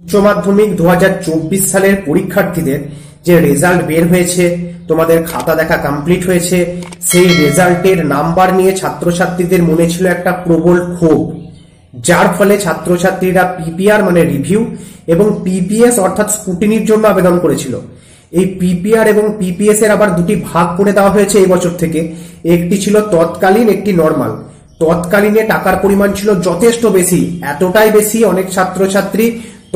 উচ্চ মাধ্যমিক 2024 সালের পরীক্ষার্থীদের যে রেজাল্ট বের হয়েছে, তোমাদের খাতা দেখা কমপ্লিট হয়েছে, সেই রেজাল্টের নাম্বার নিয়ে ছাত্রছাত্রীদের মনে ছিল একটা প্রবল ক্ষোভ, যার ফলে ছাত্রছাত্রীরা পিপিআর মানে রিভিউ এবং পিপিএস অর্থাৎ স্কুটিনির জন্য আবেদন করেছিল। এই পিপিআর এবং পিপিএস এর আবার দুটি ভাগ করে দেওয়া হয়েছে এই বছর থেকে। একটি ছিল তৎকালীন, একটি নর্মাল। তৎকালীনে টাকার পরিমাণ ছিল যথেষ্ট বেশি, এতটাই বেশি অনেক ছাত্রছাত্রী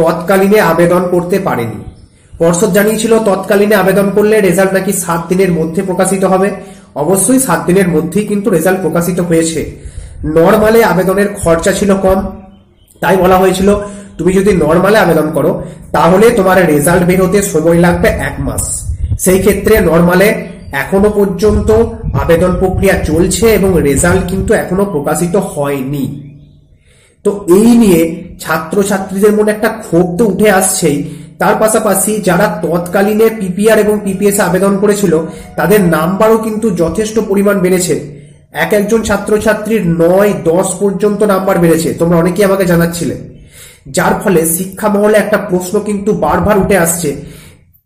তৎকালীনে আবেদন করতে পারেনি। পর্ষদ জানিয়েছিল তৎকালীনে আবেদন করলে রেজাল্ট নাকি 7 দিনের মধ্যে প্রকাশিত হবে। অবশ্যই 7 দিনের মধ্যেই কিন্তু রেজাল্ট প্রকাশিত হয়েছে। নর্মালে আবেদনের খরচা ছিল কম, তাই বলা হয়েছিল তুমি যদি নর্মালে আবেদন করো তাহলে তোমার রেজাল্ট বের হতে সময় লাগবে 1 মাস। সেই ক্ষেত্রে নর্মালে এখনো পর্যন্ত আবেদন প্রক্রিয়া চলছে এবং রেজাল্ট কিন্তু এখনো প্রকাশিত হয়নি। তো এই নিয়ে ছাত্রছাত্রীদের মনে একটা ক্ষোভ তো উঠে আসছেই। তার পাশাপাশি যারা তৎকালীনে পিপিআর এবং পিপিএস আবেদন করেছিল তাদের নাম্বারও কিন্তু যথেষ্ট পরিমাণ বেড়েছে। একজন ছাত্রছাত্রীর 9-10 পর্যন্ত নাম্বার বেড়েছে, তোমরা অনেকেই আমাকে জানাচ্ছিলে। যার ফলে শিক্ষা মহলে একটা প্রশ্ন কিন্তু বারবার উঠে আসছে,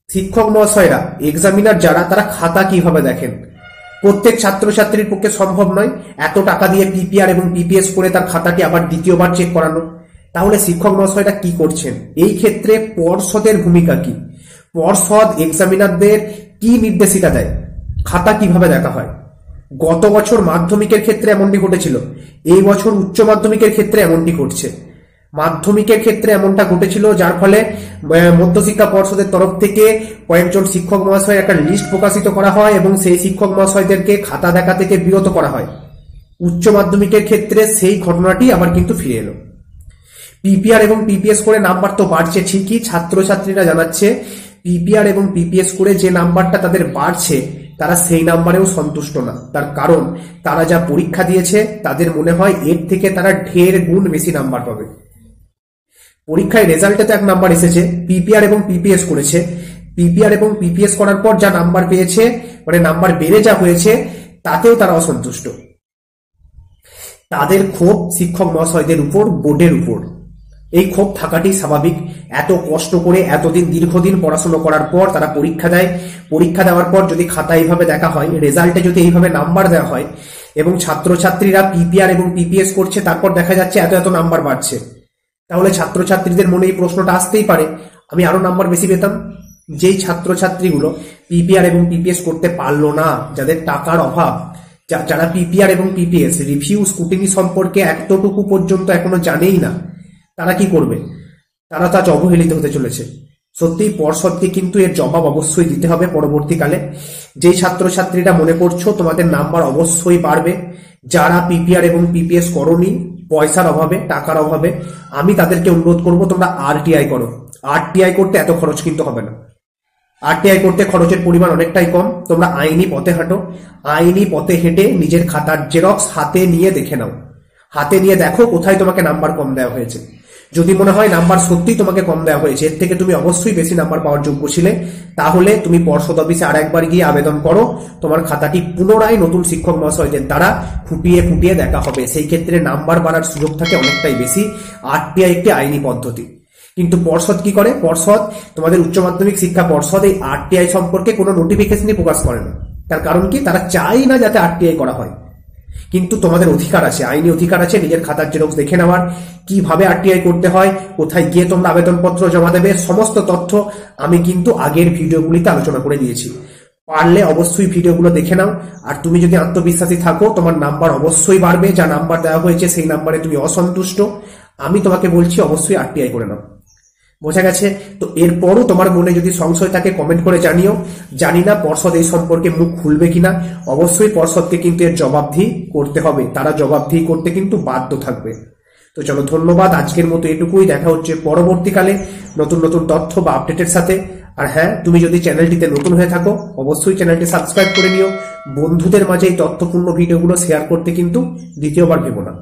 শিক্ষক মহাশয়রা, এক্সামিনার যারা, তারা খাতা কিভাবে দেখেন? প্রত্যেক ছাত্রছাত্রীর পক্ষে সম্ভব নয় এত টাকা দিয়ে পিপিআর এবং পিপিএস করে তার খাতাটি আবার দ্বিতীয়বার চেক করানো। তাহলে শিক্ষক মহাশয়রা কি করছেন? এই ক্ষেত্রে পর্ষদের ভূমিকা কি? পর্ষদ এক্সামিনারদের কি নির্দেশিকা দেয়? খাতা কিভাবে দেখা হয়? গত বছর মাধ্যমিকের ক্ষেত্রে এমনটি ঘটেছিল, এই বছর উচ্চ মাধ্যমিকের ক্ষেত্রে এমনটি ঘটছে। মাধ্যমিকের ক্ষেত্রে এমনটা ঘটেছিল, যার ফলে মধ্যশিক্ষা পর্ষদের তরফ থেকে কয়েকজন শিক্ষক মহাশয় একটা লিস্ট প্রকাশিত করা হয় এবং সেই শিক্ষক মহাশয়দেরকে খাতা দেখা থেকে বিরত করা হয়। উচ্চ মাধ্যমিকের ক্ষেত্রে সেই ঘটনাটি আবার কিন্তু ফিরে এলো। পিপিআর এবং পিপিএস করে নাম্বার তো বাড়ছে ঠিকই, ছাত্রছাত্রীরা জানাচ্ছে পিপিআর এবং পিপিএস করে যে নাম্বারটা তাদের বাড়ছে তারা সেই নাম্বারেও সন্তুষ্ট না। তার কারণ তারা যা পরীক্ষা দিয়েছে তাদের মনে হয় এর থেকে তারা 1.5 গুণ বেশি নাম্বার পাবে। পরীক্ষায় রেজাল্টে তো 1 নাম্বার এসেছে, পিপিআর এবং পিপিএস করেছে, পিপিআর এবং পিপিএস করার পর যা নাম্বার পেয়েছে, মানে নাম্বার বেড়ে যা হয়েছে, তাতেও তারা অসন্তুষ্ট। তাদের ক্ষোভ শিক্ষক মহাশয়দের উপর, বোর্ডের উপর। এই ক্ষোভ থাকাটি স্বাভাবিক। এত কষ্ট করে এতদিন দীর্ঘদিন পড়াশোনা করার পর তারা পরীক্ষা দেয়, পরীক্ষা দেওয়ার পর যদি খাতা এইভাবে দেখা হয়, রেজাল্টে যদি এইভাবে নাম্বার দেওয়া হয় এবং ছাত্রছাত্রীরা পিপিআর এবং পিপিএস করছে, তারপর দেখা যাচ্ছে এত এত নাম্বার বাড়ছে, তাহলে ছাত্রছাত্রীদের মনে এই প্রশ্নটা আসতেই পারে আমি আরো নাম্বার বেশি পেতাম। যেই ছাত্রছাত্রীগুলো পিপিআর এবং পিপিএস করতে পারলো না, যাদের টাকার অভাব, যারা পিপিআর এবং পিপিএস রিভিউ স্কুটিনি সম্পর্কে এতটুকু পর্যন্ত এখনো জানেই না, তারা কি করবে? তারা তো আজ অবহেলিত হতে চলেছে। সত্যিই পর্ষদকে কিন্তু এর জবাব অবশ্যই দিতে হবে পরবর্তীকালে। যেই ছাত্রছাত্রীরা মনে করছো তোমাদের নাম্বার অবশ্যই বাড়বে, যারা পিপিআর এবং পিপিএস করোনি পয়সার অভাবে, টাকার অভাবে, আমি তাদেরকে অনুরোধ করব তোমরা আরটিআই করো। আরটিআই করতে এত খরচ কিন্তু হবে না। আরটিআই করতে খরচের পরিমাণ অনেকটাই কম। তোমরা আইনি পথে হাঁটো, আইনি পথে হেঁটে নিজের খাতার জেরক্স হাতে নিয়ে দেখে নাও, হাতে নিয়ে দেখো কোথায় তোমাকে নাম্বার কম দেওয়া হয়েছে। যদি মনে হয় নাম্বার সত্যি তোমাকে কম দেওয়া হয়েছে, এর থেকে তুমি অবশ্যই বেশি নাম্বার পাওয়ার যোগ্য ছিলে, তাহলে তুমি পর্ষদ অফিসে আরেকবার গিয়ে আবেদন করো। তোমার খাতাটি পুনরায় নতুন শিক্ষক মহাশয়দের দ্বারা ফুটিয়ে ফুটিয়ে দেখা হবে। সেই ক্ষেত্রে নাম্বার বাড়ার সুযোগ থাকে অনেকটাই বেশি। আরটিআই একটি আইনি পদ্ধতি। কিন্তু পর্ষদ কি করে? পর্ষদ, তোমাদের উচ্চ মাধ্যমিক শিক্ষা পর্ষদ এই আরটিআই সম্পর্কে কোনো নোটিফিকেশনই প্রকাশ করে না। তার কারণ কি? তারা চায় না যাতে আরটিআই করা হয়। কিন্তু তোমাদের অধিকার আছে, আইনি অধিকার আছে নিজের খাতার জেরক্স দেখে নেওয়ার, কিভাবে আরটিআই করতে হয়, কোথায় গিয়ে তোমরা আবেদনপত্র জমা দেবে, সমস্ত তথ্য আমি কিন্তু আগের ভিডিওগুলিতে আলোচনা করে দিয়েছি। পারলে অবশ্যই ভিডিওগুলো দেখে নাও। আর তুমি যদি আত্মবিশ্বাসী থাকো, তোমার নাম্বার অবশ্যই বাড়বে। যা নাম্বার দেওয়া হয়েছে সেই নাম্বারে তুমি অসন্তুষ্ট, আমি তোমাকে বলছি অবশ্যই আরটিআই করে নাও। বোঝা গেছে? তো এরপরও তোমার মনে যদি সংশয় থাকে কমেন্ট করে জানিও। জানি না পর্ষদ এই সম্পর্কে মুখ খুলবে কিনা। অবশ্যই পর্ষদকে কিন্তু এর জবাবদিহি করতে হবে, তারা জবাবদিহি করতে কিন্তু বাধ্য থাকবে। তো চলো, ধন্যবাদ। আজকের মতো এটুকুই। দেখা হচ্ছে পরবর্তীকালে নতুন নতুন তথ্য বা আপডেটের সাথে। আর হ্যাঁ, তুমি যদি চ্যানেলটিতে নতুন হয়ে থাকো অবশ্যই চ্যানেলটি সাবস্ক্রাইব করে নিও। বন্ধুদের মাঝে এই তথ্যপূর্ণ ভিডিওগুলো শেয়ার করতে কিন্তু দ্বিতীয়বার ভেবো না।